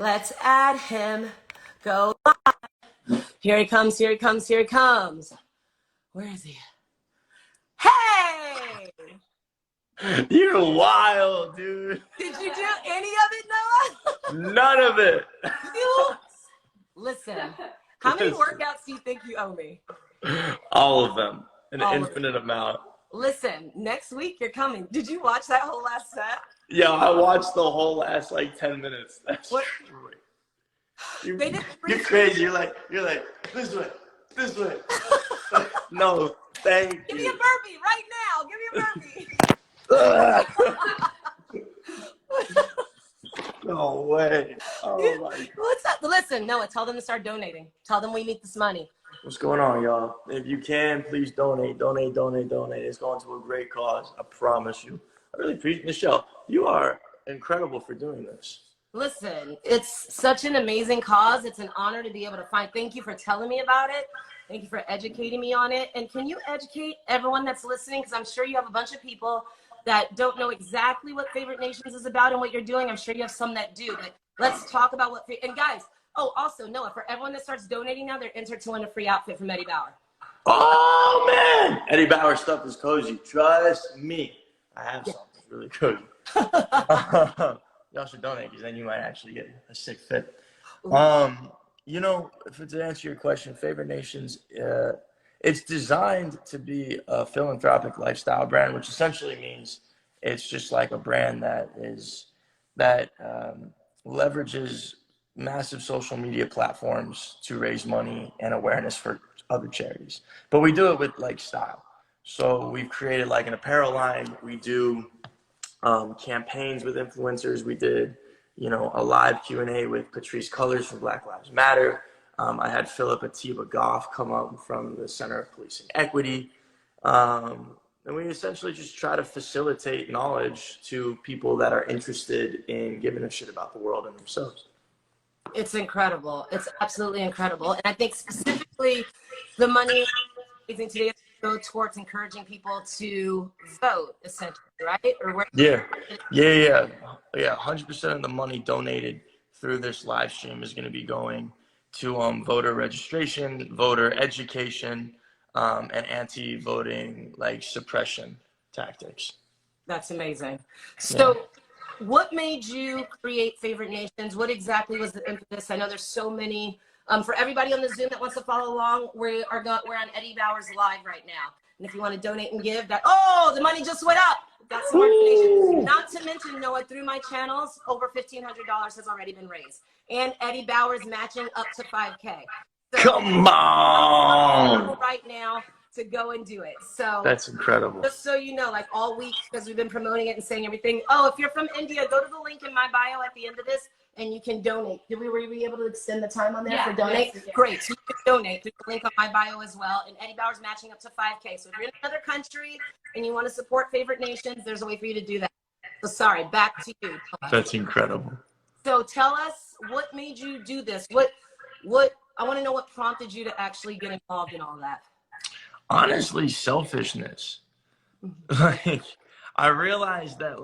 Let's add him. Go. Here he comes, here he comes, here he comes. Where is he? Hey! You're wild, dude. Did you do any of it, Noah? None of it. You? Listen, how many workouts do you think you owe me? All of them. An All of infinite amount. Listen, next week you're coming. Did you watch that whole last set? Yeah, I watched the whole last like 10 minutes. That's What? You're You're crazy. You're like, this way. No, thank Give you. me a burpee right now. Give me a burpee. No way. Oh my God. What's up? Listen, Noah, tell them to start donating. Tell them we need this money. What's going on, y'all? If you can, please donate. It's going to a great cause. I promise you. I really appreciate Nichelle. You are incredible for doing this. Listen, it's such an amazing cause. It's an honor to be able to find. Thank you for telling me about it. Thank you for educating me on it. And can you educate everyone that's listening? Because I'm sure you have a bunch of people that don't know exactly what Favorite Nations is about and what you're doing. I'm sure you have some that do. But let's talk about what. And guys, oh, also, Noah, for everyone that starts donating now, they're entered to win a free outfit from Eddie Bauer. Oh, man. Eddie Bauer stuff is cozy. Trust me. I have something really cozy. Y'all should donate because then you might actually get a sick fit. You know, to answer your question, Favorite Nations, it's designed to be a philanthropic lifestyle brand, which essentially means it's just like a brand that leverages massive social media platforms to raise money and awareness for other charities. But we do it with like style. So we've created like an apparel line. We do campaigns with influencers. We did, a live Q&A with Patrice Cullors from Black Lives Matter. I had Philip Atiba Goff come up from the Center of Policing Equity. And we essentially just try to facilitate knowledge to people that are interested in giving a shit about the world and themselves. It's incredible. It's absolutely incredible. And I think specifically the money today go towards encouraging people to vote, essentially, right? Or where? Yeah. 100% of the money donated through this live stream is going to be going to voter registration, voter education, and anti-voting suppression tactics. That's amazing. So what made you create Favorite Nations? What exactly was the impetus? I know there's so many. For everybody on the Zoom that wants to follow along, we're on Eddie Bauer's live right now. And if you want to donate and give that, the money just went up. That's some information. Not to mention, Noah, through my channels, over $1,500 has already been raised. And Eddie Bauer's matching up to 5K. So, come on! Right now to go and do it. So that's incredible. Just so you know, all week, because we've been promoting it and saying everything. Oh, if you're from India, go to the link in my bio at the end of this and you can donate. Were we able to extend the time on there for donate? Yes, great. So you can donate through the link on my bio as well. And Eddie Bauer's matching up to 5K. So if you're in another country and you want to support Favorite Nations, there's a way for you to do that. So sorry, back to you. That's incredible. So tell us, what made you do this? What I want to know what prompted you to actually get involved in all that. Honestly, selfishness. I realized that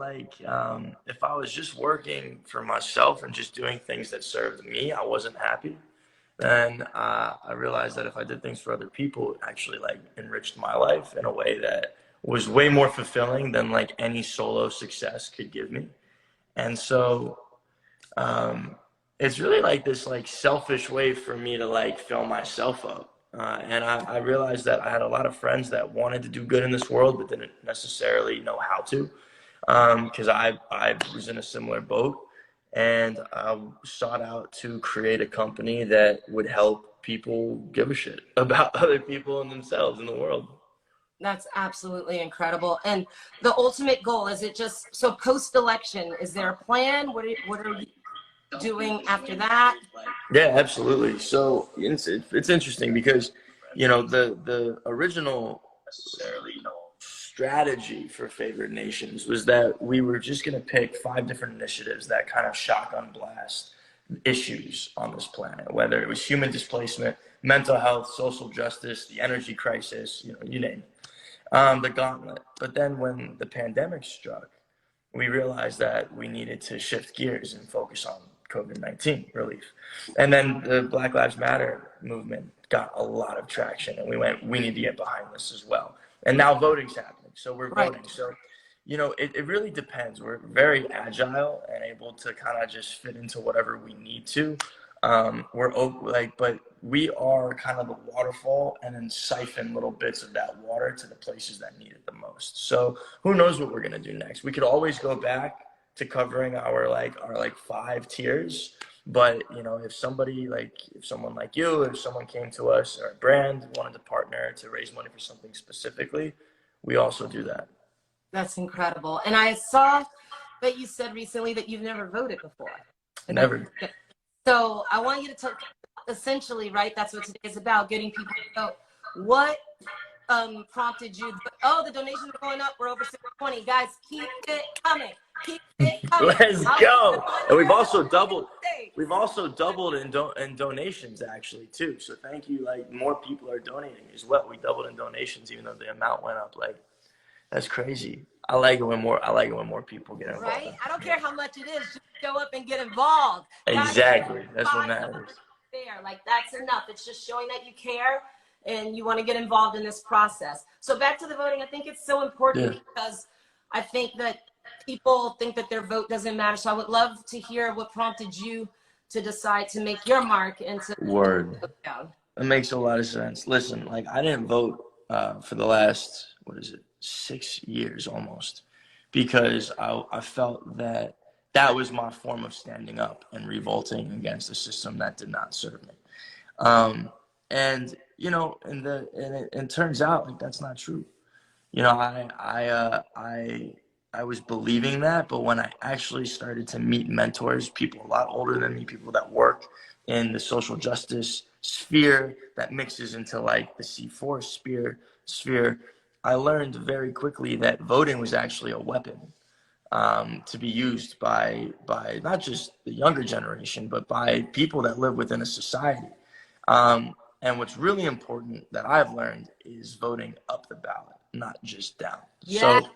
if I was just working for myself and just doing things that served me, I wasn't happy. Then I realized that if I did things for other people, it actually enriched my life in a way that was way more fulfilling than any solo success could give me. And so it's really this selfish way for me to fill myself up. And I realized that I had a lot of friends that wanted to do good in this world, but didn't necessarily know how to, because I was in a similar boat, and I sought out to create a company that would help people give a shit about other people and themselves in the world. That's absolutely incredible. And the ultimate goal, is it just, so post-election, is there a plan? What are you doing after that? Yeah, absolutely. So it's interesting because the original strategy for Favorite Nations was that we were just going to pick 5 different initiatives that kind of shotgun blast issues on this planet, whether it was human displacement, mental health, social justice, the energy crisis, you name it, the gauntlet. But then when the pandemic struck, we realized that we needed to shift gears and focus on COVID-19 relief. And then the Black Lives Matter movement got a lot of traction, and we went, we need to get behind this as well. And now voting's happening, so we're voting. So, you know, it really depends. We're very agile and able to kind of just fit into whatever we need to. But we are kind of the waterfall, and then siphon little bits of that water to the places that need it the most. So who knows what we're gonna do next? We could always go back to covering our 5 tiers. But, you know, if someone like you, if someone came to us or a brand wanted to partner to raise money for something specifically, we also do that. That's incredible. And I saw that you said recently that you've never voted before. Never. So I want you to talk, essentially, right? That's what today is about, getting people to vote. What prompted you? Oh, the donations are going up. We're over 620. Guys, keep it coming. Keep it coming. Let's go. And we've also doubled in donations, actually, too. So thank you. Like, more people are donating as well. We doubled in donations, even though the amount went up. Like, that's crazy. I like it when more people get involved. Right? I don't care how much it is. Just show up and get involved. Exactly. That's what matters. There, like, that's enough. It's just showing that you care and you want to get involved in this process. So back to the voting, I think it's so important because I think that people think that their vote doesn't matter. So I would love to hear what prompted you to decide to make your mark and to vote down. It makes a lot of sense. Listen, like, I didn't vote for the last 6 years almost, because I felt that was my form of standing up and revolting against a system that did not serve me. And you know, and it turns out like that's not true. You know, I was believing that, but when I actually started to meet mentors, people a lot older than me, people that work in the social justice sphere that mixes into like the C4 sphere, I learned very quickly that voting was actually a weapon to be used by not just the younger generation, but by people that live within a society. And what's really important that I've learned is voting up the ballot, not just down. Yeah. So,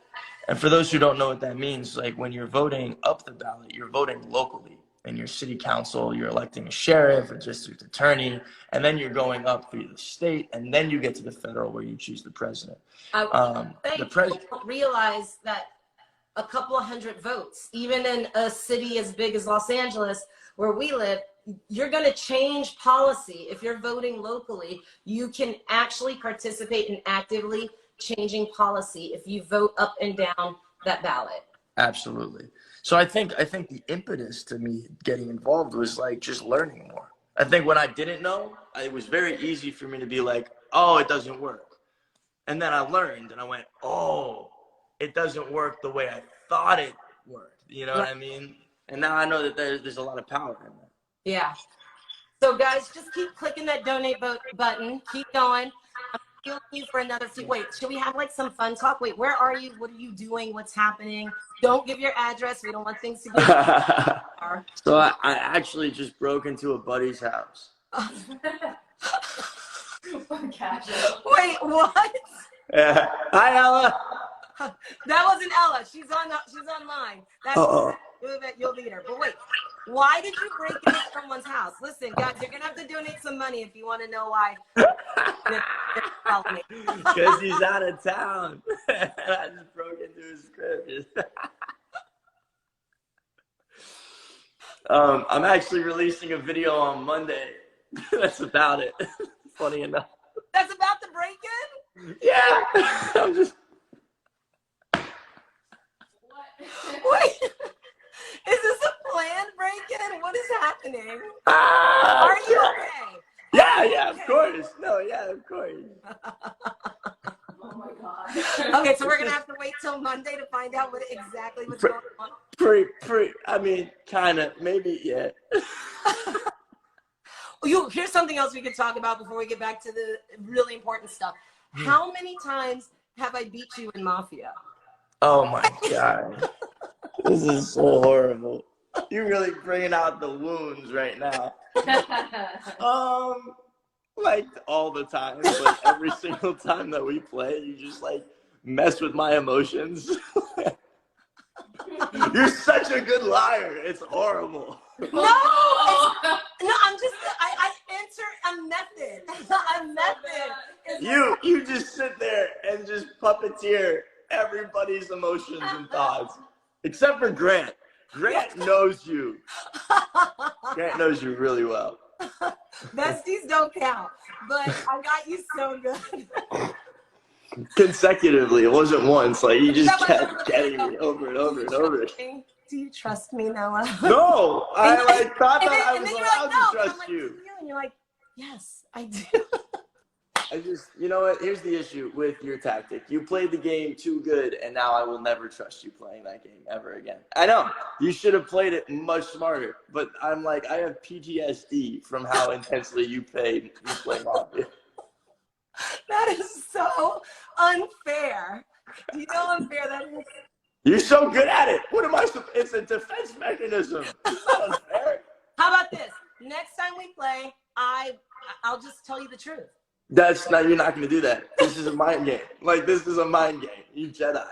and for those who don't know what that means, like when you're voting up the ballot, you're voting locally. In your city council, you're electing a sheriff, a district attorney, and then you're going up through the state, and then you get to the federal where you choose the president. The president don't realize that a couple of hundred votes, even in a city as big as Los Angeles, where we live, you're going to change policy. If you're voting locally, you can actually participate in actively changing policy if you vote up and down that ballot. Absolutely. So I think the impetus to me getting involved was like just learning more. I think when I didn't know, it was very easy for me to be like, oh, it doesn't work. And then I learned and I went, oh, it doesn't work the way I thought it worked. You know what I mean? And now I know that there's a lot of power in that. Yeah. So guys, just keep clicking that donate button. Keep going. I'm feeling you for another few. Wait, should we have like some fun talk? Wait, where are you? What are you doing? What's happening? Don't give your address. We don't want things to go. So I actually just broke into a buddy's house. Wait, what? Yeah. Hi, Ella. That wasn't Ella. She's online. You'll meet her. But wait, why did you break into someone's house? Listen, guys, you're gonna have to donate some money if you want to know why. Because he's out of town. I just broke into his crib. I'm actually releasing a video on Monday. That's about it. Funny enough. That's about the break-in? Yeah. I'm just. What? Wait. Is this a planned break-in? What is happening? Are you okay? Yeah, of course. No, yeah, of course. Oh my God. Okay, so we're gonna have to wait till Monday to find out what's going on. I mean, kind of, maybe, yeah. Here's something else we could talk about before we get back to the really important stuff. How many times have I beat you in Mafia? Oh my God. This is so horrible. You're really bringing out the wounds right now. Like all the time, like every single time that we play, you just like mess with my emotions. You're such a good liar. It's horrible. I enter a method. A method. You just sit there and just puppeteer everybody's emotions and thoughts, except for Grant. Grant knows you. Grant knows you really well. Besties don't count, but I got you so good. Consecutively, it wasn't once. Like, you just kept getting me over and over and over. Do you trust me, Noah? No, I thought that I was allowed to trust you. And you're like, yes, I do. You know what? Here's the issue with your tactic. You played the game too good, and now I will never trust you playing that game ever again. I know. You should have played it much smarter, but I'm like, I have PTSD from how intensely you play Mafia. That is so unfair. Do you know how unfair that is? You're so good at it. What am I supposed? It's a defense mechanism. It's not unfair. How about this? Next time we play, I'll just tell you the truth. You're not going to do that. This is a mind game. Like, this is a mind game. You Jedi.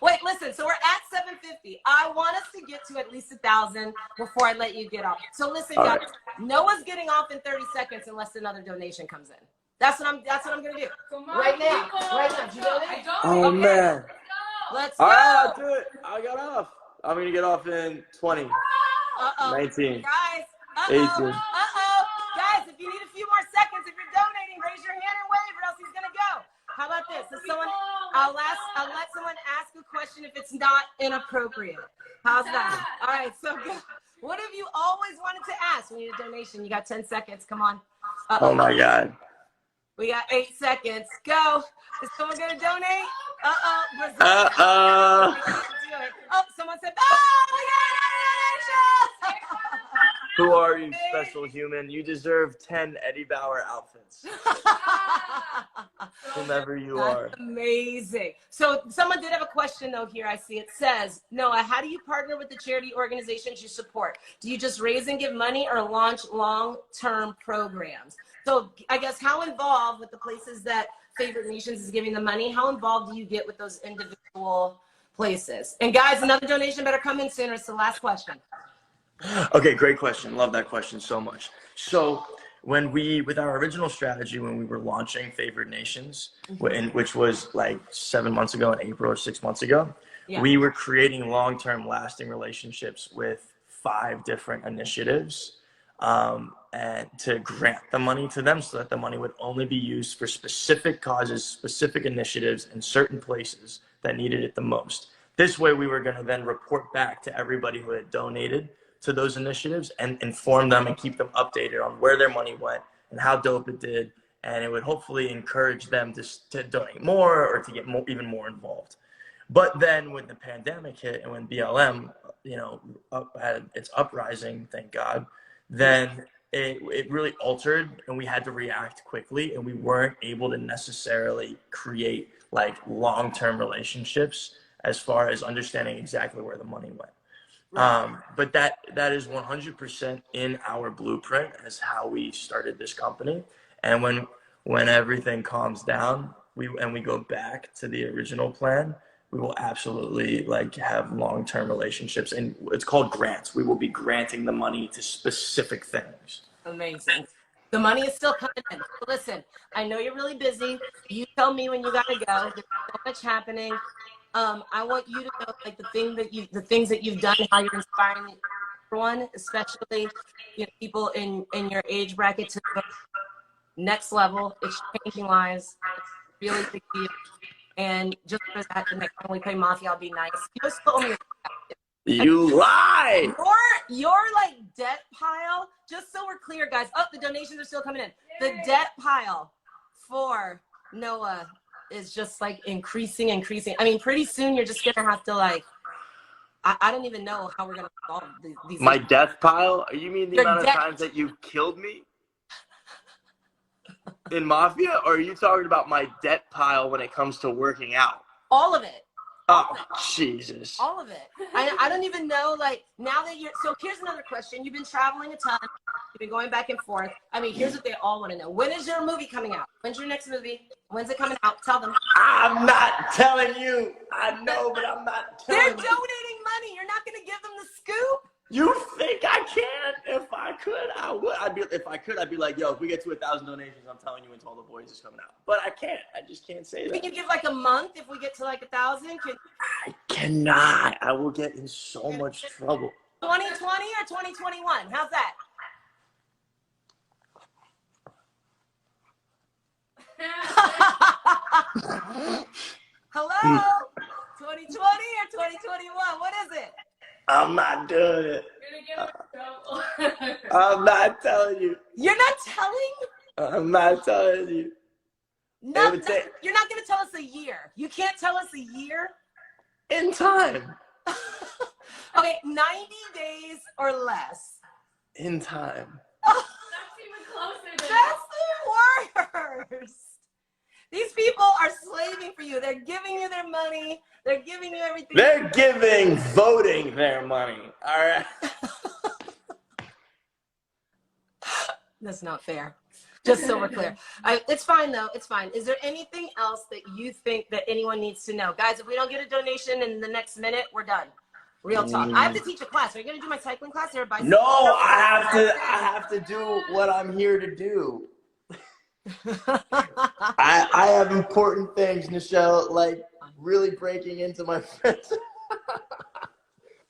Wait, listen. So we're at 750. I want us to get to at least 1,000 before I let you get off. So listen, guys. Right. Noah's getting off in 30 seconds unless another donation comes in. That's what I'm going to do. Right now. Do you know that? Oh, okay. Man. Let's go. All right, I'll do it. I got off. I'm going to get off in 20. 19. Guys. 18. Guys, if you need a few more seconds, if you're donating, raise your hand and wave, or else he's gonna go. How about this? I'll let someone ask a question if it's not inappropriate. How's that? All right, so good. What have you always wanted to ask? We need a donation. You got 10 seconds. Come on. Oh my God. We got 8 seconds. Go. Is someone gonna donate? Oh, someone said, we got a donation! Who are you, special human? You deserve 10 Eddie Bauer outfits. Whomever you are. Amazing. So someone did have a question, though, here. I see it says, Noah, how do you partner with the charity organizations you support? Do you just raise and give money or launch long-term programs? So I guess how involved with the places that Favorite Nations is giving the money, how involved do you get with those individual places? And guys, another donation better come in sooner. It's the last question. Okay, great question. Love that question so much. So with our original strategy, when we were launching Favorite Nations, which was like 7 months ago in April or 6 months ago, we were creating long-term lasting relationships with 5 different initiatives and to grant the money to them so that the money would only be used for specific causes, specific initiatives in certain places that needed it the most. This way, we were going to then report back to everybody who had donated to those initiatives and inform them and keep them updated on where their money went and how dope it did. And it would hopefully encourage them to donate more or to get even more involved. But then when the pandemic hit and when BLM, had its uprising, thank God, then it really altered and we had to react quickly and we weren't able to necessarily create like long-term relationships as far as understanding exactly where the money went. But that is 100% in our blueprint as how we started this company. And when everything calms down, we go back to the original plan, we will absolutely have long-term relationships, and it's called grants. We will be granting the money to specific things. Amazing. The money is still coming in. Listen, I know you're really busy. You tell me when you gotta go. There's so much happening. I want you to know the things that you've done, how you're inspiring everyone, especially people in your age bracket to go next level. It's changing lives. It's really big deal. And just for that, the next time we play Mafia, I'll be nice. You just told me. You lie. Your debt pile. Just so we're clear, guys. Oh, the donations are still coming in. The debt pile for Noah is just increasing. I mean, pretty soon you're just gonna have to I don't even know how we're gonna solve these. My death pile? You mean the amount of times that you've killed me in Mafia, or are you talking about my debt pile when it comes to working out? All of it. Oh, Jesus. All of it. I don't even know, now that you're, so here's another question. You've been traveling a ton. You've been going back and forth. I mean, here's what they all want to know. When is your movie coming out? When's your next movie? When's it coming out? Tell them. I'm not telling you. I know, but I'm not telling you. They're donating money. You're not going to give them the scoop? You think I can? If I could, I would. If I could, I'd be like, yo, if we get to 1,000 donations, I'm telling you, and all the boys is coming out. But I can't. I just can't say that. Can you give like a month if we get to like 1,000? I cannot. I will get in so much trouble. 2020 or 2021? How's that? Hello? 2020 or 2021? What is it? I'm not doing it. You're gonna get in trouble. I'm not telling you. You're not telling? I'm not telling you. No, you're not going to tell us a year. You can't tell us a year? In time. Okay, 90 days or less. In time. That's even closer than That's the worst. These people are slaving for you. They're giving you their money. They're giving you everything. They're giving voting their money. All right. That's not fair. Just so we're clear. It's fine, though. It's fine. Is there anything else that you think that anyone needs to know? Guys, if we don't get a donation in the next minute, we're done. Real talk. I have to teach a class. Are you going to do my cycling class or a bicycle? No, I have to do what I'm here to do. I have important things, Nichelle, like really breaking into my friends.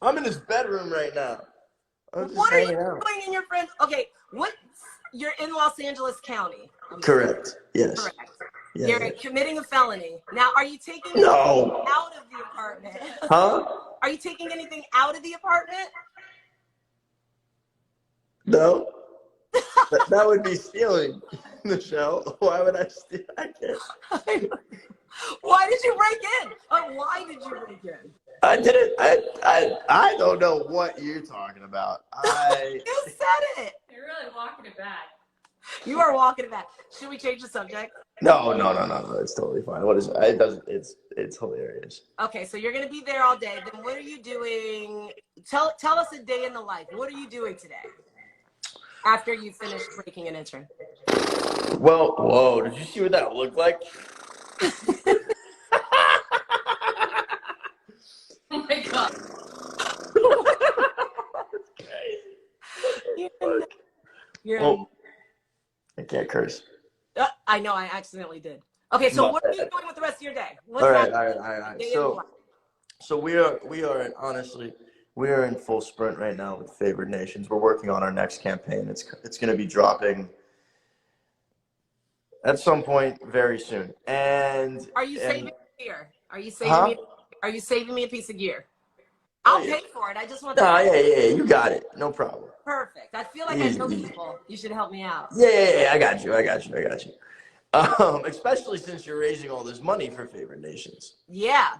I'm in his bedroom right now. What are you doing in your friends? Okay, you're in Los Angeles County. Correct. Yes. Correct. Yeah, You're yeah. committing a felony. Now, are you taking No. anything out of the apartment? Huh? Are you taking anything out of the apartment? No. That would be stealing, Nichelle. Why would I steal? I can't. Why did you break in? Or why did you break in? I didn't. I don't know what you're talking about. You said it. You're really walking it back. You are walking it back. Should we change the subject? No. It's totally fine. What is it? It doesn't. It's hilarious. Okay, so you're gonna be there all day. Then what are you doing? Tell us a day in the life. What are you doing today? After you finish breaking and entering. Well, whoa! Did you see what that looked like? Oh my god. You're I can't curse. I know, I accidentally did. Okay, so what are you doing with the rest of your day? What's All right. day in the life? So we are honestly, we are in full sprint right now with Favored Nations. We're working on our next campaign. It's going to be dropping at some point very soon. And Are you saving gear? Are you saving Huh? me? Are you saving me a piece of gear? I'll yeah. pay for it. I just want. Yeah, you got it. No problem. Perfect. I feel like I know people. You should help me out. Yeah, I got you. Especially since you're raising all this money for Favored Nations. Yeah.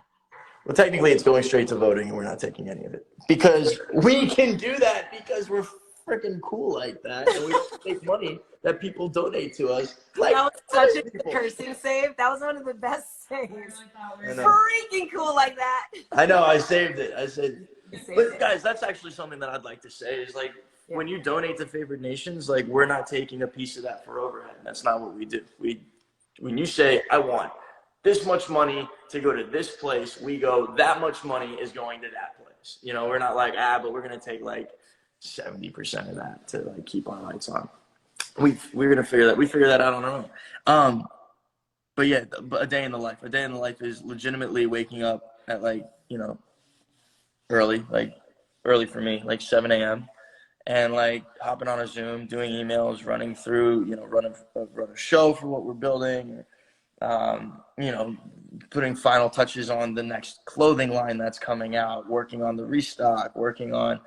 Well, technically, it's going straight to voting, and we're not taking any of it because we can do that because we're freaking cool like that, and we don't take money that people donate to us. Like That was such a good cursing save. That was one of the best saves. I know. Freaking cool like that. I know. I saved it. You saved But it. guys, that's actually something that I'd like to say is like when you donate to Favored Nations, like we're not taking a piece of that for overhead. That's not what we do. When you say I want this much money to go to this place, we go that much money is going to that place. You know, we're not like but we're gonna take like 70% of that to like keep our lights on. We're gonna figure that. We figure that out on our own. But yeah, but a day in the life. A day in the life is legitimately waking up at like early for me, like 7 a.m. and like hopping on a Zoom, doing emails, running through, run a show for what we're building, putting final touches on the next clothing line that's coming out, working on the restock, working on,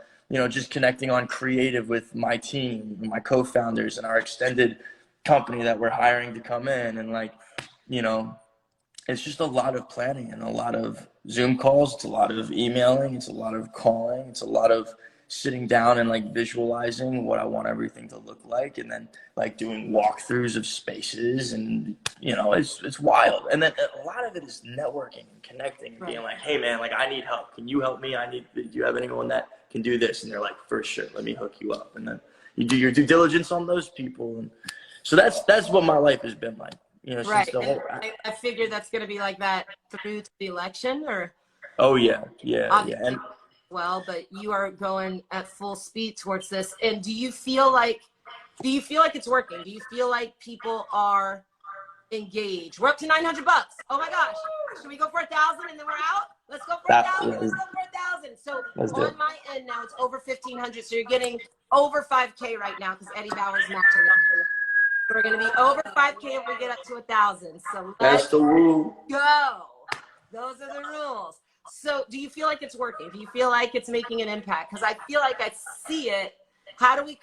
just connecting on creative with my team, my co-founders and our extended company that we're hiring to come in. And like, it's just a lot of planning and a lot of Zoom calls. It's a lot of emailing. It's a lot of calling. It's a lot of sitting down and like visualizing what I want everything to look like, and then like doing walkthroughs of spaces, and it's wild. And then a lot of it is networking and connecting and being like, hey man, like I need help. Can you help me? Do you have anyone that can do this? And they're like, for sure, let me hook you up. And then you do your due diligence on those people. And so that's what my life has been like. Right. Since the whole I figured that's going to be like that through to the election, or. Oh yeah. well, but you are going at full speed towards this. And do you feel like it's working? Do you feel like people are engaged? We're up to $900. Oh my gosh. Should we go for 1,000 and then we're out? Let's go for 1,000. Let's go for 1,000. So on my end now, it's over 1,500. So you're getting over 5K right now because Eddie Bauer's matching it. So we're going to be over 5K if we get up to 1,000. So That's the rule. Go. Those are the rules. So do you feel like it's working? Do you feel like it's making an impact? Because I feel like I see it. How do we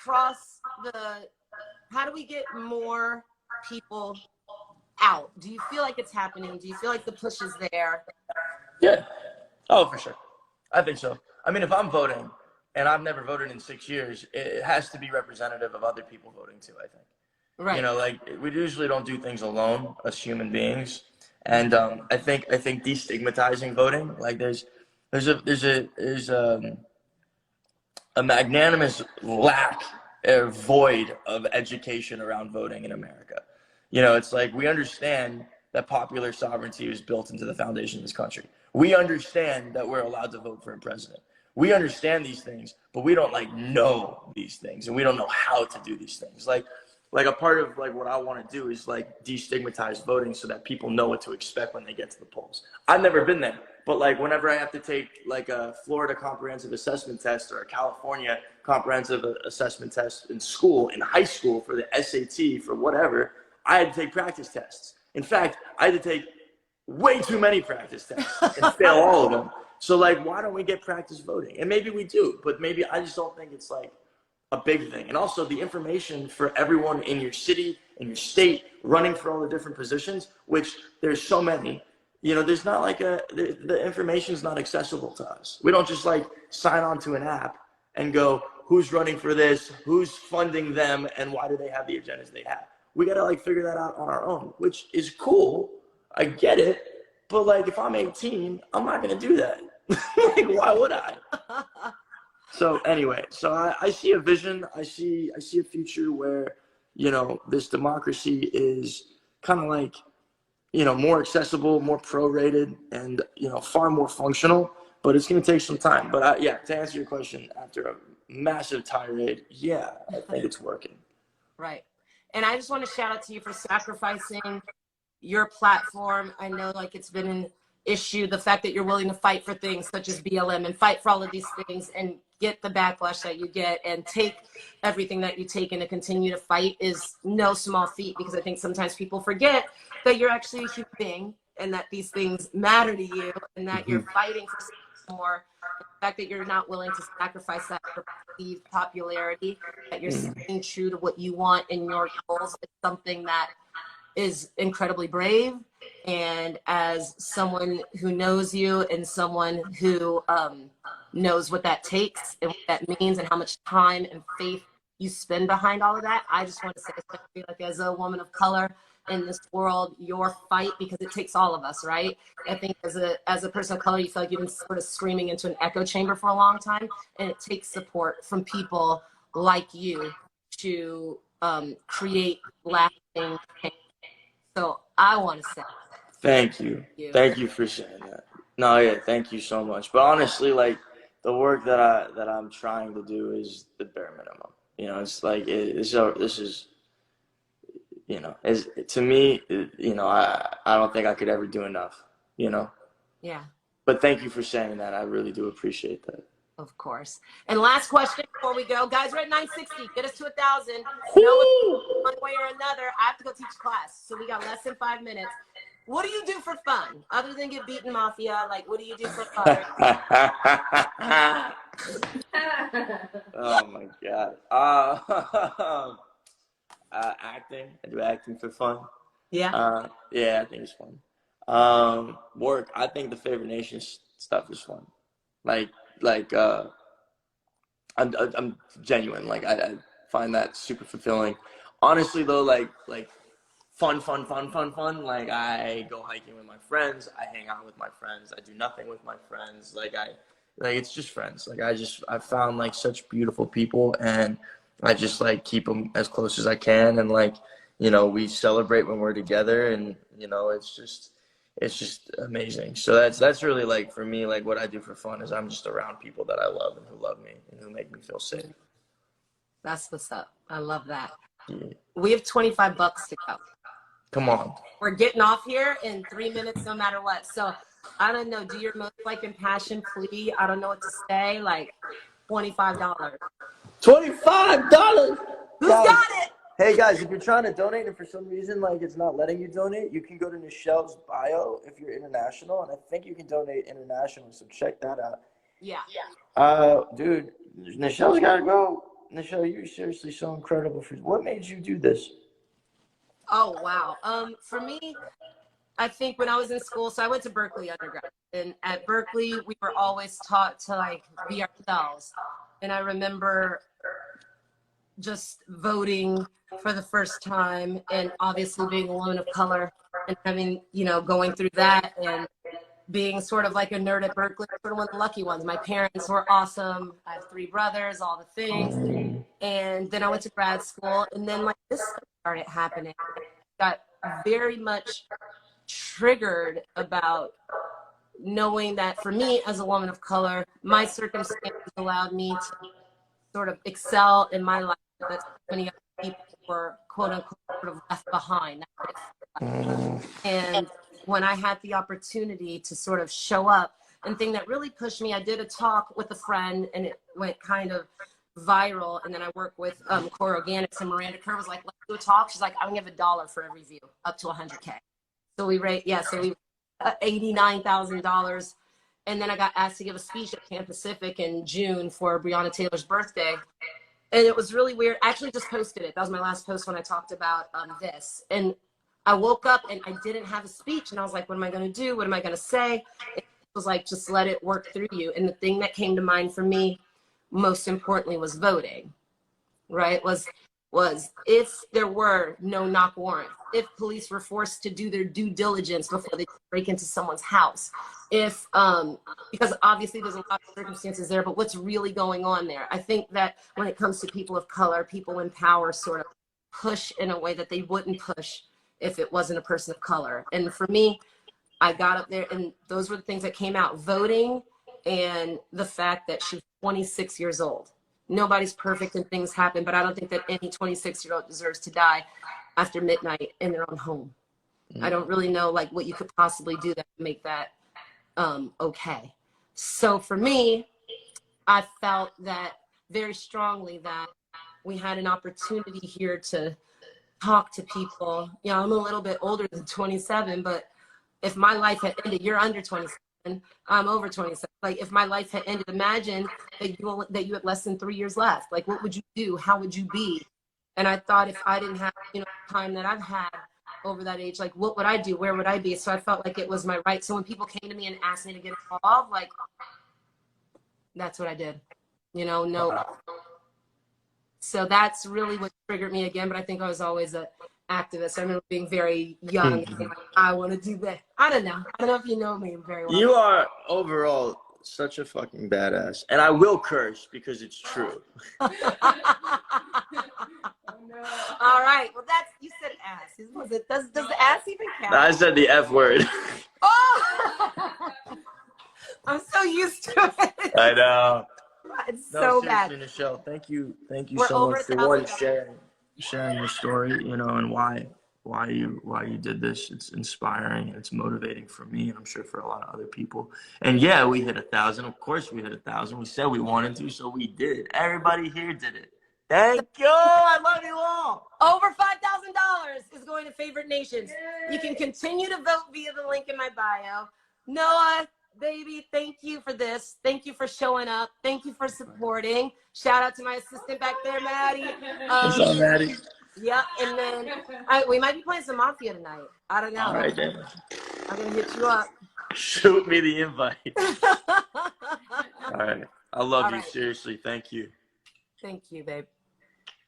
get more people out? Do you feel like it's happening? Do you feel like the push is there? Yeah. Oh, for sure. I think so. I mean, if I'm voting and I've never voted in 6 years, it has to be representative of other people voting too, I think. Right. You know, like we usually don't do things alone as human beings. And I think destigmatizing voting, like there's a magnanimous lack or void of education around voting in America. You know, it's like we understand that popular sovereignty is built into the foundation of this country. We understand that we're allowed to vote for a president. We understand these things, but we don't know these things, and we don't know how to do these things. Like a part of what I want to do is destigmatize voting so that people know what to expect when they get to the polls. I've never been there, but whenever I have to take a Florida comprehensive assessment test or a California comprehensive assessment test in school, in high school, for the SAT, for whatever, I had to take practice tests. In fact, I had to take way too many practice tests and fail all of them. So why don't we get practice voting? And maybe we do, but maybe I just don't think it's a big thing. And also the information for everyone in your city, in your state, running for all the different positions, which there's so many, there's not the information is not accessible to us. We don't just sign on to an app and go, who's running for this, who's funding them, and why do they have the agendas they have? We got to figure that out on our own, which is cool. I get it. But if I'm 18, I'm not going to do that. Why would I? So anyway, so I see a vision. I see a future where, this democracy is kind of more accessible, more prorated, and, far more functional, but it's going to take some time. But yeah, to answer your question, after a massive tirade, yeah, I think it's working. Right. And I just want to shout out to you for sacrificing your platform. I know it's been an issue, the fact that you're willing to fight for things such as BLM and fight for all of these things and get the backlash that you get and take everything that you take and to continue to fight is no small feat, because I think sometimes people forget that you're actually a human being and that these things matter to you and that you're fighting for something more. The fact that you're not willing to sacrifice that for perceived popularity, that you're staying true to what you want and your goals is something that is incredibly brave. And as someone who knows you and someone who knows what that takes and what that means and how much time and faith you spend behind all of that, I just want to say, especially as a woman of color in this world, your fight, because it takes all of us, right? I think as a person of color, you feel like you've been sort of screaming into an echo chamber for a long time, and it takes support from people like you to create lasting change. So I want to say thank you. Thank you for saying that. No, yeah, thank you so much. But honestly, the work that I'm trying to do is the bare minimum. It's this is, to me, I don't think I could ever do enough, Yeah. But thank you for saying that. I really do appreciate that. Of course. And last question before we go. Guys, we're at 960. Get us to 1,000. One way or another, I have to go teach class. So we got less than 5 minutes. What do you do for fun? Other than get beaten mafia, what do you do for fun? Oh my God. Acting. I do acting for fun. Yeah. Yeah, I think it's fun. Work. I think the Favorite Nation stuff is fun. I'm genuine. I find that super fulfilling. Honestly though, fun. I go hiking with my friends. I hang out with my friends. I do nothing with my friends. It's just friends. I found such beautiful people, and I just keep them as close as I can. And we celebrate when we're together, and it's just, it's just amazing. So that's really like for me, like what I do for fun is I'm just around people that I love and who love me and who make me feel safe. That's what's up. I love that. Yeah. We have 25 bucks to go. Come on. We're getting off here in 3 minutes, no matter what. So I don't know. Do your most like impassioned plea. I don't know what to say. Like $25. $25. Who's got it? Hey guys, if you're trying to donate and for some reason like it's not letting you donate, you can go to Nichelle's bio if you're international, and I think you can donate internationally. So check that out. Yeah. Dude, Nichelle's gotta go. Nichelle, you're seriously so incredible. What made you do this? Oh wow. For me, I think when I was in school, so I went to Berkeley undergrad, and at Berkeley we were always taught to like be ourselves. And I remember just voting for the first time, and obviously being a woman of color and having, going through that and being sort of like a nerd at Berkeley, sort of one of the lucky ones. My parents were awesome. I have 3 brothers, all the things. And then I went to grad school, and then like this started happening. I got very much triggered about knowing that for me as a woman of color, my circumstances allowed me to sort of excel in my life that so many other people were quote unquote sort of left behind. And when I had the opportunity to sort of show up, and thing that really pushed me, I did a talk with a friend and it went kind of viral. And then I work with Core Organics, and Miranda Kerr was like, let's do a talk. She's like, I'm gonna give $1 for every view up to 100K. So we raised, $89,000. And then I got asked to give a speech at Pan Pacific in June for Breonna Taylor's birthday. And it was really weird. I actually just posted it. That was my last post when I talked about this. And I woke up and I didn't have a speech. And I was like, what am I going to do? What am I going to say? It was like, just let it work through you. And the thing that came to mind for me, most importantly, was voting, right? Was if there were no knock warrant, if police were forced to do their due diligence before they break into someone's house, if because obviously there's a lot of circumstances there, but what's really going on there? I think that when it comes to people of color, people in power sort of push in a way that they wouldn't push if it wasn't a person of color. And for me, I got up there and those were the things that came out: voting and the fact that she's 26 years old. Nobody's perfect and things happen, but I don't think that any 26-year-old deserves to die after midnight in their own home. I don't really know like what you could possibly do that would make that okay. So for me, I felt that very strongly that we had an opportunity here to talk to people. I'm a little bit older than 27, but if my life had ended, you're under 27. I'm over 27. Like if my life had ended, imagine that you had less than 3 years left. Like what would you do? How would you be? And I thought if I didn't have, the time that I've had over that age, like what would I do? Where would I be? So I felt like it was my right. So when people came to me and asked me to get involved, like that's what I did. No. So that's really what triggered me again. But I think I was always an activist. I remember being very young and being like, I want to do that. I don't know if you know me very well. You are overall such a fucking badass. And I will curse because it's true. Oh, no. All right. Well, you said ass. Does the ass even count? I said the F word. Oh! I'm so used to it. I know. It's so bad. Nichelle, thank you We're so much for one $1,000. sharing your story, and why you did this. It's inspiring and it's motivating for me, and I'm sure for a lot of other people. And yeah, we hit 1,000. Of course we hit 1,000. We said we wanted to, so we did. Everybody here did it. Thank you. I love you all. Over $5,000 is going to Favorite Nations. You can continue to vote via the link in my bio. Noah, baby, thank you for this. Thank you for showing up. Thank you for supporting. Shout out to my assistant back there, Maddie. What's up, Maddie? Yeah, and then we might be playing some Mafia tonight. I don't know. All right, then. I'm going to hit you up. Shoot me the invite. All right. I love All you. right. Seriously. Thank you. Thank you, babe.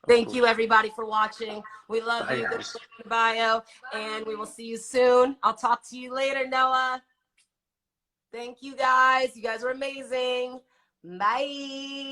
Thank you, everybody, for watching. We love you. Good bio, and we will see you soon. I'll talk to you later, Noah. Thank you, guys. You guys are amazing. Bye.